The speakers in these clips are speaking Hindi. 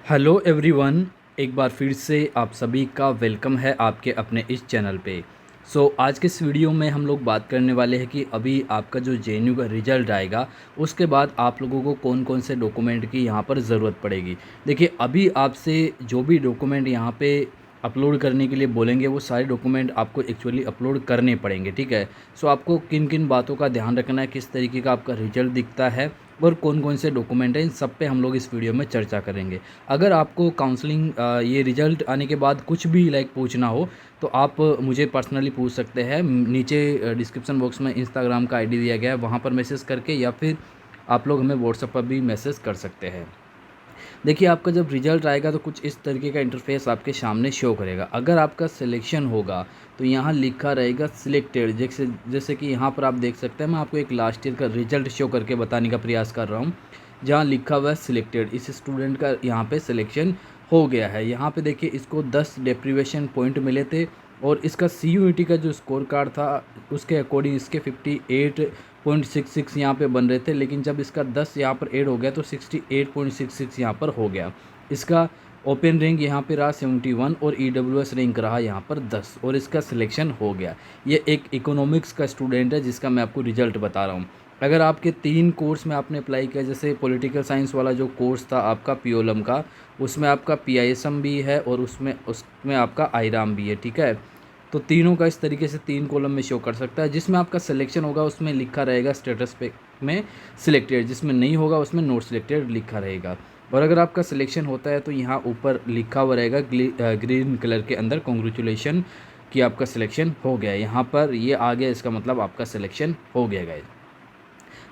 Hello everyone. एक बार फिर से आप सभी का वेलकम है आपके अपने इस चैनल पे। आज के इस वीडियो में हम लोग बात करने वाले हैं कि अभी आपका जो जेएनयू का रिज़ल्ट आएगा उसके बाद आप लोगों को कौन कौन से डॉक्यूमेंट की यहाँ पर ज़रूरत पड़ेगी। देखिए, अभी आपसे जो भी डॉक्यूमेंट यहाँ पे अपलोड करने के लिए बोलेंगे वो सारे डॉक्यूमेंट आपको एक्चुअली अपलोड करने पड़ेंगे, ठीक है। आपको किन किन बातों का ध्यान रखना है, किस तरीके का आपका रिजल्ट दिखता है और कौन कौन से डॉक्यूमेंट हैं, इन सब पे हम लोग इस वीडियो में चर्चा करेंगे। अगर आपको काउंसलिंग ये रिज़ल्ट आने के बाद कुछ भी पूछना हो तो आप मुझे पर्सनली पूछ सकते हैं। नीचे डिस्क्रिप्शन बॉक्स में इंस्टाग्राम का आईडी दिया गया है, वहाँ पर मैसेज करके, या फिर आप लोग हमें व्हाट्सएप पर भी मैसेज कर सकते हैं। देखिए, आपका जब रिज़ल्ट आएगा तो कुछ इस तरीके का इंटरफेस आपके सामने शो करेगा। अगर आपका सिलेक्शन होगा तो यहाँ लिखा रहेगा सिलेक्टेड, जैसे जैसे कि यहाँ पर आप देख सकते हैं। मैं आपको एक लास्ट ईयर का रिज़ल्ट शो करके बताने का प्रयास कर रहा हूँ, जहाँ लिखा हुआ है सिलेक्टेड। इस स्टूडेंट का यहाँ पे सिलेक्शन हो गया है। यहाँ पे देखिए, इसको 10 डेप्रीवेशन पॉइंट मिले थे और इसका CUET का जो स्कोर कार्ड था उसके अकॉर्डिंग इसके 58.66 यहाँ पे बन रहे थे, लेकिन जब इसका 10 यहाँ पर ऐड हो गया तो 68.66 यहाँ पर हो गया। इसका ओपन रैंक यहाँ पे रहा 71 और EWS रैंक रहा यहाँ पर 10 और इसका सिलेक्शन हो गया। ये एक इकोनॉमिक्स का स्टूडेंट है जिसका मैं आपको रिजल्ट बता रहा हूँ। अगर आपके 3 कोर्स में आपने अप्लाई किया, जैसे पॉलिटिकल साइंस वाला जो कोर्स था आपका POLM का, उसमें आपका PISM भी है और उसमें आपका IRAM भी है, ठीक है। तो तीनों का इस तरीके से 3 कॉलम में शो कर सकता है। जिसमें आपका सिलेक्शन होगा उसमें लिखा रहेगा स्टेटस पे में सिलेक्टेड, जिसमें नहीं होगा उसमें नॉट सिलेक्टेड लिखा रहेगा। और अगर आपका सिलेक्शन होता है तो यहाँ ऊपर लिखा हुआ रहेगा ग्रीन कलर के अंदर, कॉन्ग्रेचुलेशन कि आपका सिलेक्शन हो गया। यहाँ पर ये आ गया, इसका मतलब आपका सिलेक्शन हो गया गाइस।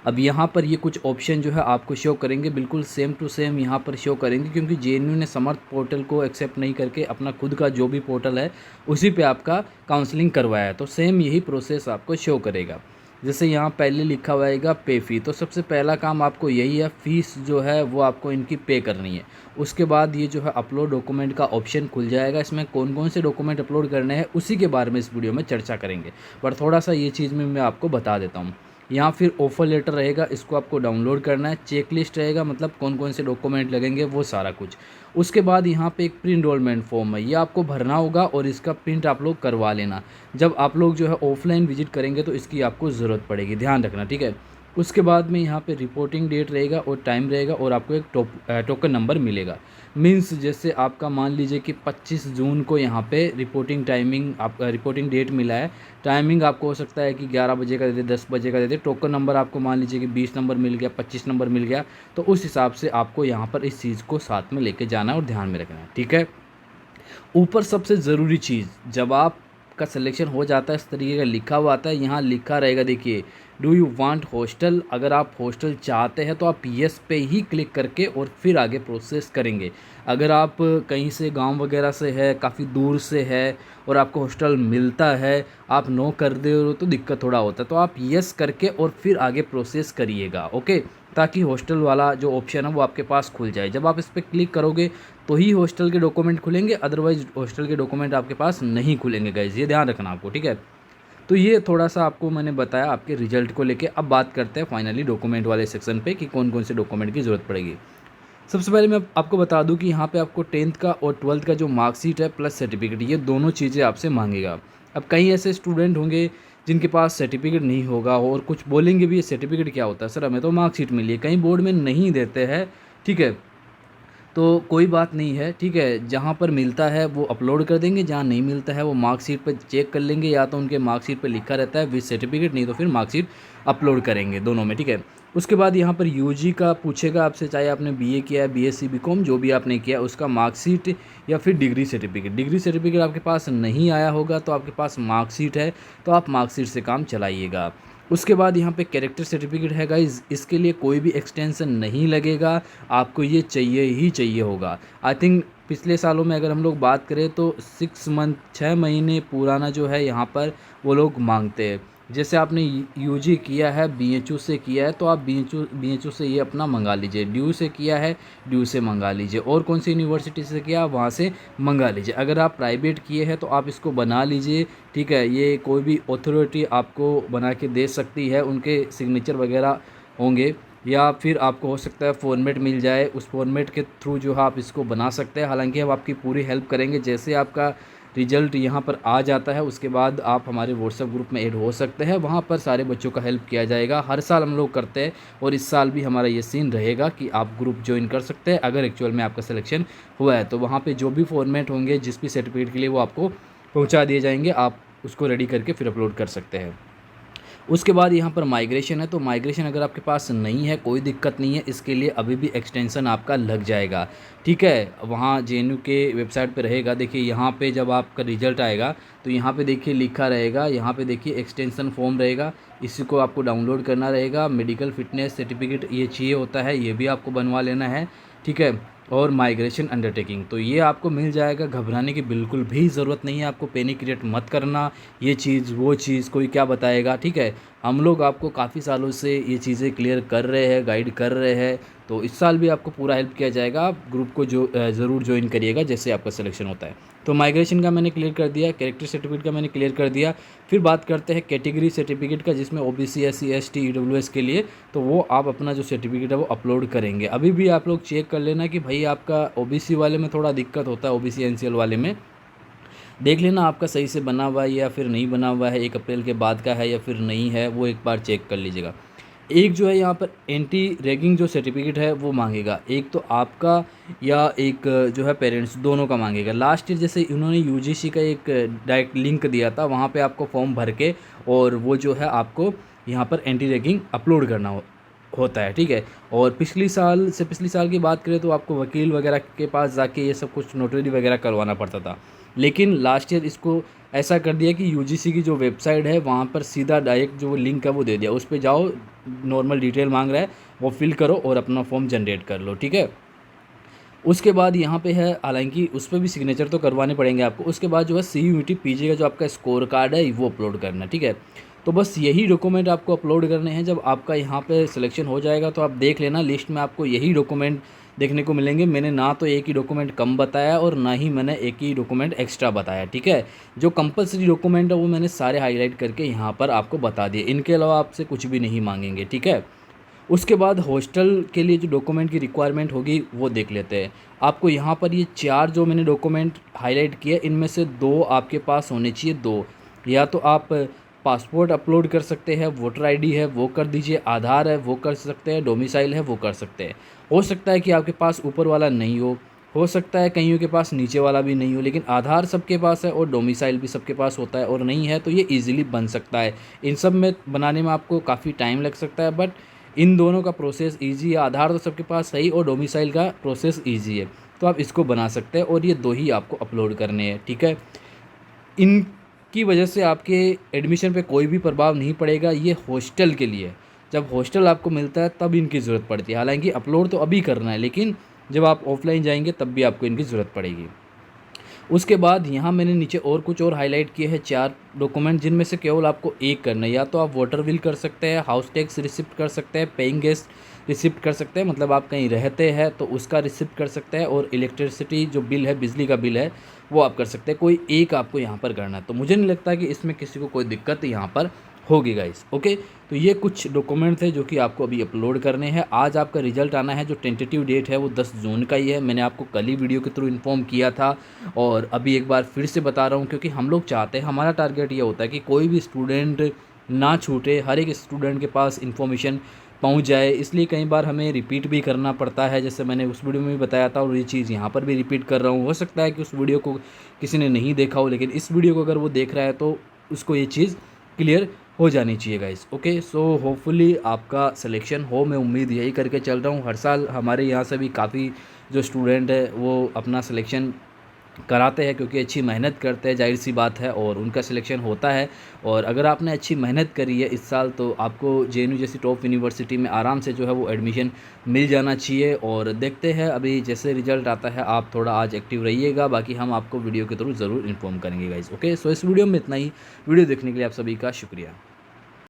अब यहाँ पर ये कुछ ऑप्शन जो है आपको शो करेंगे, बिल्कुल सेम टू सेम यहाँ पर शो करेंगे, क्योंकि जेएनयू ने समर्थ पोर्टल को एक्सेप्ट नहीं करके अपना खुद का जो भी पोर्टल है उसी पे आपका काउंसलिंग करवाया है। तो सेम यही प्रोसेस आपको शो करेगा। जैसे यहाँ पहले लिखा हुआ है पे फ़ी, तो सबसे पहला काम आपको यही है, फ़ीस जो है वो आपको इनकी पे करनी है। उसके बाद ये जो है अपलोड डॉक्यूमेंट का ऑप्शन खुल जाएगा। इसमें कौन कौन से डॉक्यूमेंट अपलोड करने हैं उसी के बारे में इस वीडियो में चर्चा करेंगे, पर थोड़ा सा ये चीज़ में मैं आपको बता देता हूँ। यहाँ फिर ऑफर लेटर रहेगा, इसको आपको डाउनलोड करना है। चेक लिस्ट रहेगा, मतलब कौन कौन से डॉक्यूमेंट लगेंगे वो सारा कुछ। उसके बाद यहाँ पे एक प्री इनरोलमेंट फॉर्म है, ये आपको भरना होगा और इसका प्रिंट आप लोग करवा लेना। जब आप लोग जो है ऑफलाइन विजिट करेंगे तो इसकी आपको ज़रूरत पड़ेगी, ध्यान रखना, ठीक है। उसके बाद में यहाँ पे रिपोर्टिंग डेट रहेगा और टाइम रहेगा और आपको एक टोकन नंबर मिलेगा। मीन्स जैसे आपका मान लीजिए कि 25 जून को यहाँ पे रिपोर्टिंग टाइमिंग, आपका रिपोर्टिंग डेट मिला है। टाइमिंग आपको हो सकता है कि 11 बजे का दे दे, 10 बजे का दे दे। टोकन नंबर आपको मान लीजिए कि 20 नंबर मिल गया, 25 नंबर मिल गया, तो उस हिसाब से आपको यहाँ पर इस चीज़ को साथ में लेके जाना है और ध्यान में रखना है, ठीक है। ऊपर सबसे ज़रूरी चीज़, जब आपका सिलेक्शन हो जाता है इस तरीके का लिखा हुआ आता है, यहाँ लिखा रहेगा, देखिए, डू यू वांट हॉस्टल। अगर आप हॉस्टल चाहते हैं तो आप यस पे ही क्लिक करके और फिर आगे प्रोसेस करेंगे। अगर आप कहीं से गांव वगैरह से है, काफ़ी दूर से है और आपको हॉस्टल मिलता है, आप नो कर दे हो तो दिक्कत थोड़ा होता है। तो आप यस करके और फिर आगे प्रोसेस करिएगा, ओके, ताकि हॉस्टल वाला जो ऑप्शन है वो आपके पास खुल जाए। जब आप इस पर क्लिक करोगे तो ही हॉस्टल के डॉक्यूमेंट खुलेंगे, अदरवाइज हॉस्टल के डॉक्यूमेंट आपके पास नहीं खुलेंगे गाइज, ये ध्यान रखना आपको, ठीक है। तो ये थोड़ा सा आपको मैंने बताया आपके रिजल्ट को लेके। अब बात करते हैं फाइनली डॉक्यूमेंट वाले सेक्शन पे कि कौन कौन से डॉक्यूमेंट की ज़रूरत पड़ेगी। सबसे पहले मैं आपको बता दूं कि यहाँ पे आपको 10th का और 12th का जो मार्कशीट है प्लस सर्टिफिकेट, ये दोनों चीज़ें आपसे मांगेगा। अब कई ऐसे स्टूडेंट होंगे जिनके पास सर्टिफिकेट नहीं होगा और कुछ बोलेंगे भी ये सर्टिफिकेट क्या होता है सर, हमें तो मार्कशीट मिली है। कहीं बोर्ड में नहीं देते हैं, ठीक है। तो कोई बात नहीं है, ठीक है। जहाँ पर मिलता है वो अपलोड कर देंगे, जहाँ नहीं मिलता है वो मार्कशीट पर चेक कर लेंगे, या तो उनके मार्कशीट पर लिखा रहता है विद सर्टिफिकेट, नहीं तो फिर मार्कशीट अपलोड करेंगे, दोनों में, ठीक है। उसके बाद यहाँ पर यूजी का पूछेगा आपसे, चाहे आपने बीए किया है, बीएससी बीकॉम जो भी आपने किया, उसका मार्कशीट या फिर डिग्री सर्टिफिकेट। डिग्री सर्टिफिकेट आपके पास नहीं आया होगा तो आपके पास मार्कशीट है, तो आप मार्कशीट से काम चलाइएगा। उसके बाद यहाँ पे कैरेक्टर सर्टिफिकेट है गाइज, इसके लिए कोई भी एक्सटेंशन नहीं लगेगा, आपको ये चाहिए ही चाहिए होगा। आई थिंक पिछले सालों में अगर हम लोग बात करें तो 6 मंथ, 6 महीने पुराना जो है यहाँ पर वो लोग मांगते हैं। जैसे आपने यूजी किया है, बीएचयू से किया है, तो आप बीएचयू से ये अपना मंगा लीजिए। ड्यू से किया है, ड्यू से मंगा लीजिए। और कौन सी यूनिवर्सिटी से किया वहाँ से मंगा लीजिए। अगर आप प्राइवेट किए हैं तो आप इसको बना लीजिए, ठीक है। ये कोई भी अथॉरिटी आपको बना के दे सकती है, उनके सिग्नेचर वगैरह होंगे, या फिर आपको हो सकता है फॉर्मेट मिल जाए, उस फॉर्मेट के थ्रू जो है आप इसको बना सकते हैं। हालांकि हम आपकी पूरी हेल्प करेंगे। जैसे आपका रिज़ल्ट यहाँ पर आ जाता है उसके बाद आप हमारे व्हाट्सएप ग्रुप में ऐड हो सकते हैं, वहाँ पर सारे बच्चों का हेल्प किया जाएगा। हर साल हम लोग करते हैं और इस साल भी हमारा ये सीन रहेगा कि आप ग्रुप ज्वाइन कर सकते हैं। अगर एक्चुअल में आपका सिलेक्शन हुआ है तो वहाँ पर जो भी फॉर्मेट होंगे जिस भी सर्टिफिकेट के लिए वो आपको पहुँचा दिए जाएंगे, आप उसको रेडी करके फिर अपलोड कर सकते हैं। उसके बाद यहाँ पर माइग्रेशन है, तो माइग्रेशन अगर आपके पास नहीं है कोई दिक्कत नहीं है, इसके लिए अभी भी एक्सटेंशन आपका लग जाएगा। ठीक है, वहाँ जेएनयू के वेबसाइट पे रहेगा। देखिए यहाँ पे जब आपका रिजल्ट आएगा तो यहाँ पे देखिए लिखा रहेगा, यहाँ पे देखिए एक्सटेंशन फॉर्म रहेगा, इसी को आपको डाउनलोड करना रहेगा। मेडिकल फिटनेस सर्टिफिकेट ये चाहिए होता है, ये भी आपको बनवा लेना है। ठीक है, और माइग्रेशन अंडरटेकिंग तो ये आपको मिल जाएगा। घबराने की बिल्कुल भी ज़रूरत नहीं है, आपको पैनिक क्रिएट मत करना, ये चीज़ वो चीज़ कोई क्या बताएगा। ठीक है, हम लोग आपको काफ़ी सालों से ये चीज़ें क्लियर कर रहे हैं, गाइड कर रहे हैं, तो इस साल भी आपको पूरा हेल्प किया जाएगा। आप ग्रुप को जो ज़रूर ज्वाइन करिएगा जैसे आपका सिलेक्शन होता है। तो माइग्रेशन का मैंने क्लियर कर दिया, कैरेक्टर सर्टिफिकेट का मैंने क्लियर कर दिया। फिर बात करते हैं कैटेगरी सर्टिफिकेट का, जिसमें ओबीसी, एससी, एसटी, ईडब्ल्यूएस के लिए, तो वो आप अपना जो सर्टिफिकेट है वो अपलोड करेंगे। अभी भी आप लोग चेक कर लेना कि भाई आपका ओबीसी वाले में थोड़ा दिक्कत होता है, ओबीसी एनसीएल वाले में देख लेना आपका सही से बना हुआ है या फिर नहीं बना हुआ है, 1 अप्रैल के बाद का है या फिर नहीं है, वो एक बार चेक कर लीजिएगा। एक जो है यहाँ पर एंटी रैगिंग जो सर्टिफिकेट है वो मांगेगा, एक तो आपका या एक जो है पेरेंट्स दोनों का मांगेगा। लास्ट ईयर जैसे इन्होंने यूजीसी का एक डायरेक्ट लिंक दिया था, वहाँ पे आपको फॉर्म भर के और वो जो है आपको यहाँ पर एंटी रैगिंग अपलोड करना होता है। ठीक है, और पिछली साल की बात करें तो आपको वकील वगैरह के पास जाके ये सब कुछ नोटरी वगैरह करवाना पड़ता था, लेकिन लास्ट ईयर इसको ऐसा कर दिया कि यूजीसी की जो वेबसाइट है वहाँ पर सीधा डायरेक्ट जो लिंक है वो दे दिया, उस पर जाओ, नॉर्मल डिटेल मांग रहा है वो फिल करो और अपना फॉर्म जनरेट कर लो। ठीक है, उसके बाद यहाँ पे है, हालांकि उस पर भी सिग्नेचर तो करवाने पड़ेंगे आपको। उसके बाद जो है CUET पीजी का जो आपका स्कोर कार्ड है वो अपलोड करना है। ठीक है, तो बस यही डॉक्यूमेंट आपको अपलोड करने हैं। जब आपका यहाँ पे सिलेक्शन हो जाएगा तो आप देख लेना, लिस्ट में आपको यही डॉक्यूमेंट देखने को मिलेंगे। मैंने ना तो एक ही डॉक्यूमेंट कम बताया और ना ही मैंने एक ही डॉक्यूमेंट एक्स्ट्रा बताया। ठीक है, जो कंपलसरी डॉक्यूमेंट है वो मैंने सारे हाईलाइट करके यहाँ पर आपको बता दिए, इनके अलावा आपसे कुछ भी नहीं मांगेंगे। ठीक है, उसके बाद हॉस्टल के लिए जो डॉक्यूमेंट की रिक्वायरमेंट होगी वो देख लेते हैं। आपको यहाँ पर ये 4 जो मैंने डॉक्यूमेंट हाईलाइट किए, इनमें से 2 आपके पास होने चाहिए। 2 या तो आप पासपोर्ट अपलोड कर सकते हैं, वोटर आईडी है वो कर दीजिए, आधार है वो कर सकते हैं, डोमिसाइल है वो कर सकते हैं। हो सकता है कि आपके पास ऊपर वाला नहीं हो सकता है कईयों के पास नीचे वाला भी नहीं हो, लेकिन आधार सबके पास है और डोमिसाइल भी सबके पास होता है, और नहीं है तो ये ईजिली बन सकता है। इन सब में बनाने में आपको काफ़ी टाइम लग सकता है, बट इन दोनों का प्रोसेस ईजी है। आधार तो सबके पास सही और डोमिसाइल का प्रोसेस ईजी है, तो आप इसको बना सकते हैं और ये 2 ही आपको अपलोड करने हैं। ठीक है, इनकी वजह से आपके एडमिशन पे कोई भी प्रभाव नहीं पड़ेगा। ये हॉस्टल के लिए, जब हॉस्टल आपको मिलता है तब इनकी ज़रूरत पड़ती है। हालांकि अपलोड तो अभी करना है, लेकिन जब आप ऑफलाइन जाएंगे तब भी आपको इनकी ज़रूरत पड़ेगी। उसके बाद यहाँ मैंने नीचे और कुछ और हाईलाइट किए हैं 4 डॉक्यूमेंट, जिनमें से केवल आपको एक करना है। या तो आप वाटर बिल कर सकते हैं, हाउस टैक्स रिसिप्ट कर सकते हैं, पेइंग गेस्ट रिसिप्ट कर सकते हैं, मतलब आप कहीं रहते हैं तो उसका रिसिप्ट कर सकते हैं, और इलेक्ट्रिसिटी जो बिल है, बिजली का बिल है, वो आप कर सकते हैं। कोई एक आपको यहाँ पर करना है, तो मुझे नहीं लगता कि इसमें किसी को कोई दिक्कत यहाँ पर होगी गाइस। ओके, तो ये कुछ डॉक्यूमेंट थे जो कि आपको अभी अपलोड करने हैं। आज आपका रिजल्ट आना है, जो टेंटेटिव डेट है वो 10 जून का ही है। मैंने आपको कल ही वीडियो के थ्रू इन्फॉर्म किया था और अभी एक बार फिर से बता रहा हूँ, क्योंकि हम लोग चाहते हैं, हमारा टारगेट ये होता है कि कोई भी स्टूडेंट ना छूटे, हर एक स्टूडेंट के पास इन्फॉर्मेशन पहुंच जाए। इसलिए कई बार हमें रिपीट भी करना पड़ता है, जैसे मैंने उस वीडियो में भी बताया था और ये चीज़ यहाँ पर भी रिपीट कर रहा हूँ। हो सकता है कि उस वीडियो को किसी ने नहीं देखा हो, लेकिन इस वीडियो को अगर वो देख रहा है तो उसको ये चीज़ क्लियर हो जानी चाहिए गाइस। ओके, सो होपफुली आपका सिलेक्शन हो, मैं उम्मीद यही करके चल रहा हूँ। हर साल हमारे यहाँ से भी काफ़ी जो स्टूडेंट है वो अपना सिलेक्शन कराते हैं, क्योंकि अच्छी मेहनत करते हैं, जाहिर सी बात है, और उनका सिलेक्शन होता है। और अगर आपने अच्छी मेहनत करी है इस साल तो आपको जेएनयू जैसी टॉप यूनिवर्सिटी में आराम से जो है वो एडमिशन मिल जाना चाहिए। और देखते हैं अभी जैसे रिजल्ट आता है, आप थोड़ा आज एक्टिव रहिएगा, बाकी हम आपको वीडियो के थ्रू ज़रूर इन्फॉर्म करेंगे गाइस। ओके, सो इस वीडियो में इतना ही। वीडियो देखने के लिए आप सभी का शुक्रिया।